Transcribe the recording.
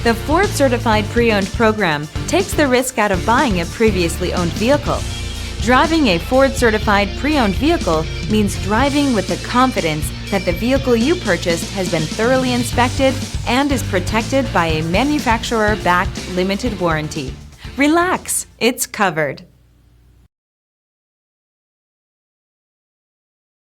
The Ford Certified Pre-Owned program takes the risk out of buying a previously owned vehicle. Driving a Ford Certified Pre-Owned vehicle means driving with the confidence that the vehicle you purchased has been thoroughly inspected and is protected by a manufacturer-backed limited warranty. Relax, it's covered.